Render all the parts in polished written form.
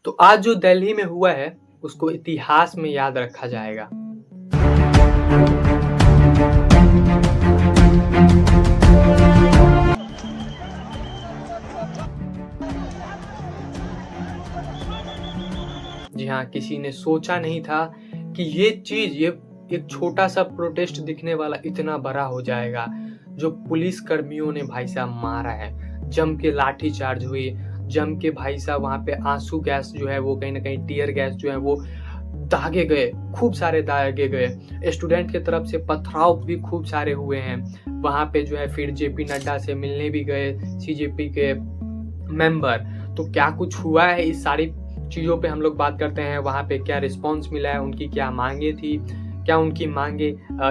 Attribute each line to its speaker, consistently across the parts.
Speaker 1: तो आज जो दिल्ली में हुआ है उसको इतिहास में याद रखा जाएगा। जी हाँ, किसी ने सोचा नहीं था कि ये एक छोटा सा प्रोटेस्ट दिखने वाला इतना बड़ा हो जाएगा। जो पुलिस कर्मियों ने भाई साहब मारा है, जम के लाठीचार्ज हुई, जम के भाई साहब वहाँ पे आंसू गैस जो है वो कहीं न कहीं टियर गैस जो है वो दागे गए, खूब सारे दागे गए। स्टूडेंट की तरफ से पथराव भी खूब सारे हुए हैं। वहाँ पे जो है फिर जेपी नड्डा से मिलने भी गए सीजेपी के मेंबर। तो क्या कुछ हुआ है, इस सारी चीज़ों पे हम लोग बात करते हैं। वहाँ पे क्या रिस्पॉन्स मिला है, उनकी क्या मांगे थी, क्या उनकी मांगे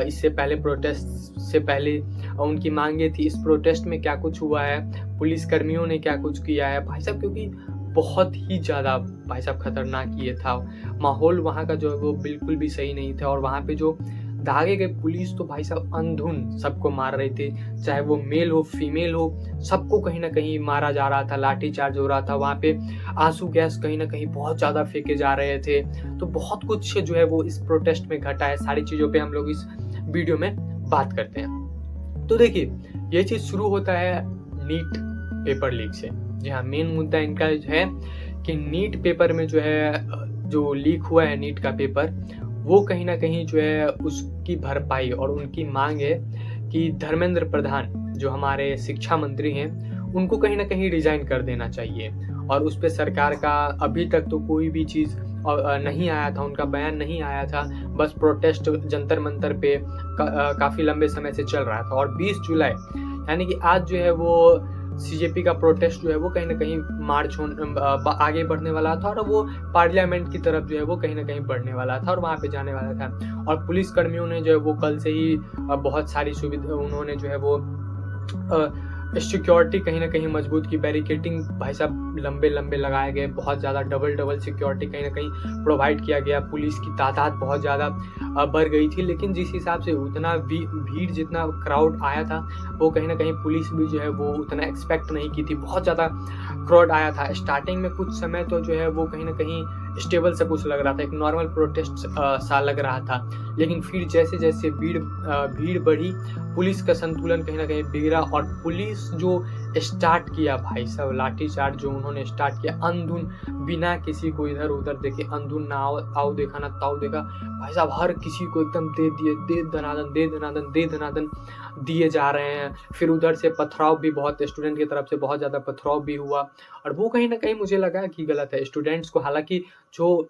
Speaker 1: इससे पहले प्रोटेस्ट से पहले उनकी मांगे थी, इस प्रोटेस्ट में क्या कुछ हुआ है, पुलिस कर्मियों ने क्या कुछ किया है भाई साहब। क्योंकि बहुत ही ज़्यादा भाई साहब खतरनाक ये था माहौल, वहाँ का जो है वो बिल्कुल भी सही नहीं था। और वहाँ पे जो दागे गए पुलिस तो भाई साहब अंधुन सबको मार रहे थे, चाहे वो मेल हो फीमेल हो, सबको कहीं ना कहीं मारा जा रहा था, लाठीचार्ज हो रहा था। वहाँ पे आंसू गैस कहीं ना कहीं बहुत ज़्यादा फेंके जा रहे थे। तो बहुत कुछ जो है वो इस प्रोटेस्ट में घटा है। सारी चीज़ों पे हम लोग इस वीडियो में बात करते हैं। तो देखिए, ये चीज़ शुरू होता है नीट पेपर लीक से। जी हाँ, मेन मुद्दा इनका है कि नीट पेपर में जो है जो लीक हुआ है नीट का पेपर, वो कहीं ना कहीं जो है उसकी भरपाई और उनकी मांग है कि धर्मेंद्र प्रधान जो हमारे शिक्षा मंत्री हैं उनको कहीं ना कहीं रिजाइन कर देना चाहिए। और उस पर सरकार का अभी तक तो कोई भी चीज़ नहीं आया था, उनका बयान नहीं आया था। बस प्रोटेस्ट जंतर मंतर पे काफ़ी लंबे समय से चल रहा था। और 20 जुलाई यानी कि आज जो है वो सीजेपी का प्रोटेस्ट जो है वो कहीं ना कहीं मार्च आगे बढ़ने वाला था। और वो पार्लियामेंट की तरफ जो है वो कहीं ना कहीं बढ़ने वाला था और वहाँ पे जाने वाला था। और पुलिस कर्मियों ने जो है वो कल से ही बहुत सारी सुविधा उन्होंने जो है वो सिक्योरिटी कहीं ना कहीं मजबूत की, बैरिकेटिंग भाई साहब लंबे लंबे लगाए गए, बहुत ज़्यादा डबल सिक्योरिटी कहीं ना कहीं प्रोवाइड किया गया। पुलिस की तादाद बहुत ज़्यादा बढ़ गई थी, लेकिन जिस हिसाब से उतना भीड़ जितना क्राउड आया था वो कहीं ना कहीं पुलिस भी जो है वो उतना एक्सपेक्ट नहीं की थी। बहुत ज़्यादा क्राउड आया था। स्टार्टिंग में कुछ समय तो जो है वो कहीं ना कहीं स्टेबल से कुछ लग रहा था, एक नॉर्मल प्रोटेस्ट सा लग रहा था। लेकिन फिर जैसे जैसे भीड़ बढ़ी, पुलिस का संतुलन कहीं ना कहीं बिगड़ा। और पुलिस जो स्टार्ट किया भाई साहब लाठीचार्ज जो उन्होंने स्टार्ट किया, अंधुन, बिना किसी को इधर उधर देखे, अंधुन ना आओ देखा ना ताऊ देखा, भाई साहब हर किसी को एकदम दे दनादन दिए जा रहे हैं। फिर उधर से पथराव भी बहुत, स्टूडेंट की तरफ से बहुत ज़्यादा पथराव भी हुआ। और वो कहीं ना कहीं मुझे लगा कि गलत है। स्टूडेंट्स को, हालांकि जो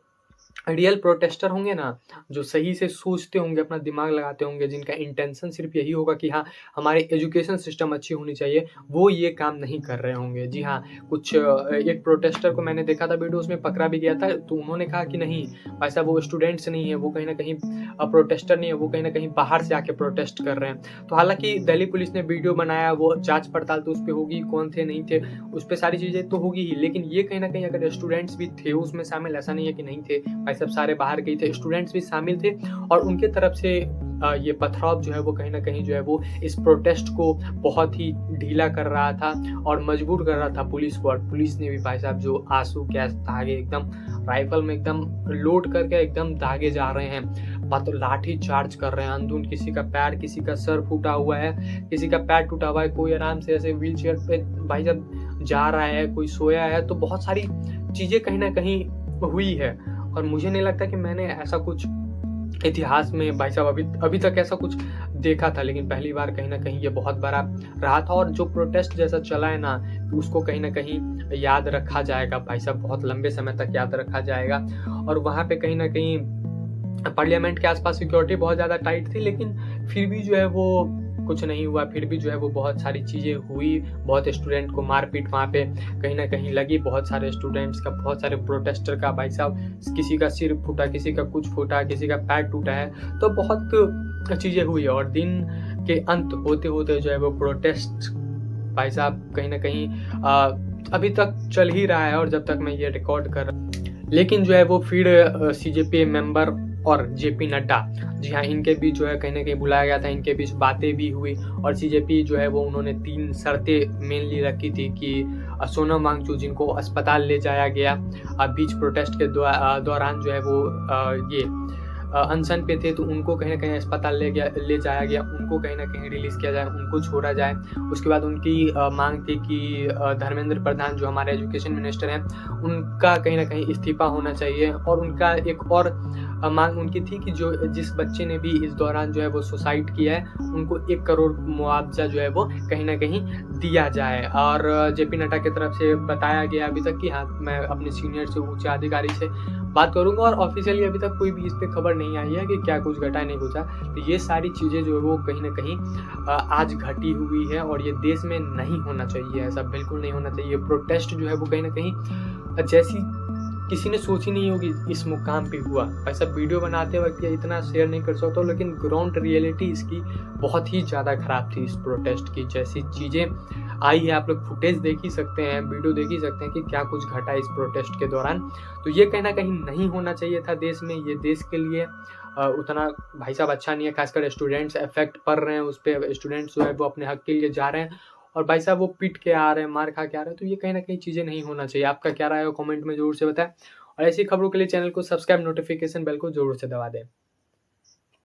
Speaker 1: रियल प्रोटेस्टर होंगे ना, जो सही से सोचते होंगे, अपना दिमाग लगाते होंगे, जिनका इंटेंशन सिर्फ यही होगा कि हाँ हमारी एजुकेशन सिस्टम अच्छी होनी चाहिए, वो ये काम नहीं कर रहे होंगे। जी हाँ, कुछ एक प्रोटेस्टर को मैंने देखा था वीडियो, उसमें पकड़ा भी गया था। तो उन्होंने कहा कि नहीं ऐसा, वो स्टूडेंट्स नहीं है, वो कहीं ना कहीं प्रोटेस्टर नहीं है, वो कहीं ना कहीं बाहर से आके प्रोटेस्ट कर रहे हैं। तो हालांकि दिल्ली पुलिस ने वीडियो बनाया, वो जाँच पड़ताल तो उस पर होगी, कौन थे नहीं थे उस पर सारी चीज़ें तो होगी ही। लेकिन ये कहीं ना कहीं अगर स्टूडेंट्स भी थे उसमें शामिल, ऐसा नहीं है कि नहीं थे, सब सारे बाहर गए थे, स्टूडेंट्स भी शामिल थे। और उनके तरफ से ये पथराव जो है वो कहीं ना कहीं जो है वो इस प्रोटेस्ट को बहुत ही ढीला कर रहा था और मजबूर कर रहा था पुलिस को। और पुलिस ने भी भाई साहब जो आंसू गैस धागे एकदम राइफल में एकदम लोड करके एकदम दागे जा रहे हैं, लाठी चार्ज कर रहे हैं अंधुन। किसी का पैर, किसी का सर फूटा हुआ है, किसी का पैर टूटा हुआ है, कोई आराम से ऐसे व्हील चेयर पे भाई साहब जा रहा है, कोई सोया है। तो बहुत सारी चीजें कहीं ना कहीं हुई है। और मुझे नहीं लगता कि मैंने ऐसा कुछ इतिहास में भाई साहब अभी तक ऐसा कुछ देखा था। लेकिन पहली बार कहीं ना कहीं ये बहुत बड़ा रहा था। और जो प्रोटेस्ट जैसा चला है ना, उसको कहीं ना कहीं याद रखा जाएगा भाई साहब, बहुत लंबे समय तक याद रखा जाएगा। और वहाँ पे कहीं ना कहीं पार्लियामेंट के आसपास सिक्योरिटी बहुत ज़्यादा टाइट थी, लेकिन फिर भी जो है वो कुछ नहीं हुआ। फिर भी जो है वो बहुत सारी चीज़ें हुई, बहुत स्टूडेंट को मारपीट वहाँ पे कहीं ना कहीं लगी, बहुत सारे स्टूडेंट्स का, बहुत सारे प्रोटेस्टर का भाई साहब, किसी का सिर फूटा, किसी का कुछ फूटा, किसी का पैर टूटा है। तो बहुत चीज़ें हुई। और दिन के अंत होते होते जो है वो प्रोटेस्ट भाई साहब कहीं ना कहीं अभी तक चल ही रहा है। और जब तक मैं ये रिकॉर्ड कर रहा हूँ, लेकिन जो है वो फिर सीजेपी मेंबर और जेपी नड्डा, जी हाँ, इनके बीच जो है कहीं ना कहीं बुलाया गया था, इनके बीच बातें भी हुई। और सीजेपी जो है वो उन्होंने 3 शर्तें मेनली रखी थी कि सोनम वांगचुक जिनको अस्पताल ले जाया गया बीच प्रोटेस्ट के दौरान जो है वो ये अनशन पे थे, तो उनको कहीं न कहीं अस्पताल ले जाया गया, उनको कहीं न कहीं रिलीज़ किया जाए, उनको छोड़ा जाए। उसके बाद उनकी माँग थी कि धर्मेंद्र प्रधान जो हमारे एजुकेशन मिनिस्टर हैं, उनका कहीं न कहीं इस्तीफ़ा होना चाहिए और उनका एक और माँग उनकी थी कि जिस बच्चे ने भी इस दौरान जो है वो सुसाइड किया है, उनको 1 करोड़ मुआवज़ा जो है वो कहीं न कहीं दिया जाए। और जेपी नड्डा की तरफ से बताया गया अभी तक कि हाँ, मैं अपने सीनियर से, ऊँचे अधिकारी से बात करूँगा और ऑफ़िशियली अभी तक कोई भी इस पे खबर नहीं आई है कि क्या कुछ घटा, नहीं घटा। तो ये सारी चीज़ें जो है वो कहीं न कहीं आज घटी हुई है और ये देश में नहीं होना चाहिए, ऐसा बिल्कुल नहीं होना चाहिए। प्रोटेस्ट जो है वो कहीं न कहीं जैसी किसी ने सोची नहीं होगी इस मुकाम पे हुआ। ऐसा वीडियो बनाते वक़्त या इतना शेयर नहीं कर सकता हूँ, लेकिन ग्राउंड रियलिटी इसकी बहुत ही ज़्यादा ख़राब थी। इस प्रोटेस्ट की जैसी चीज़ें आई है, आप लोग फुटेज देख ही सकते हैं, वीडियो देख ही सकते हैं कि क्या कुछ घटा इस प्रोटेस्ट के दौरान। तो ये कहीं न कहीं नहीं होना चाहिए था देश में, ये देश के लिए उतना भाई साहब अच्छा नहीं है, ख़ासकर स्टूडेंट्स इफ़ेक्ट पड़ रहे हैं उस पे, स्टूडेंट्स जो है वो अपने हक़ के लिए जा रहे हैं और भाई साहब वो पीट के आ रहे हैं, मार खा के आ रहे हैं, तो ये कहीं न कहीं चीज़ें नहीं होना चाहिए। आपका क्या राय है कमेंट में ज़रूर से बताएँ और ऐसी खबरों के लिए चैनल को सब्सक्राइब, नोटिफ़िकेशन बेल को ज़रूर से दबा दें।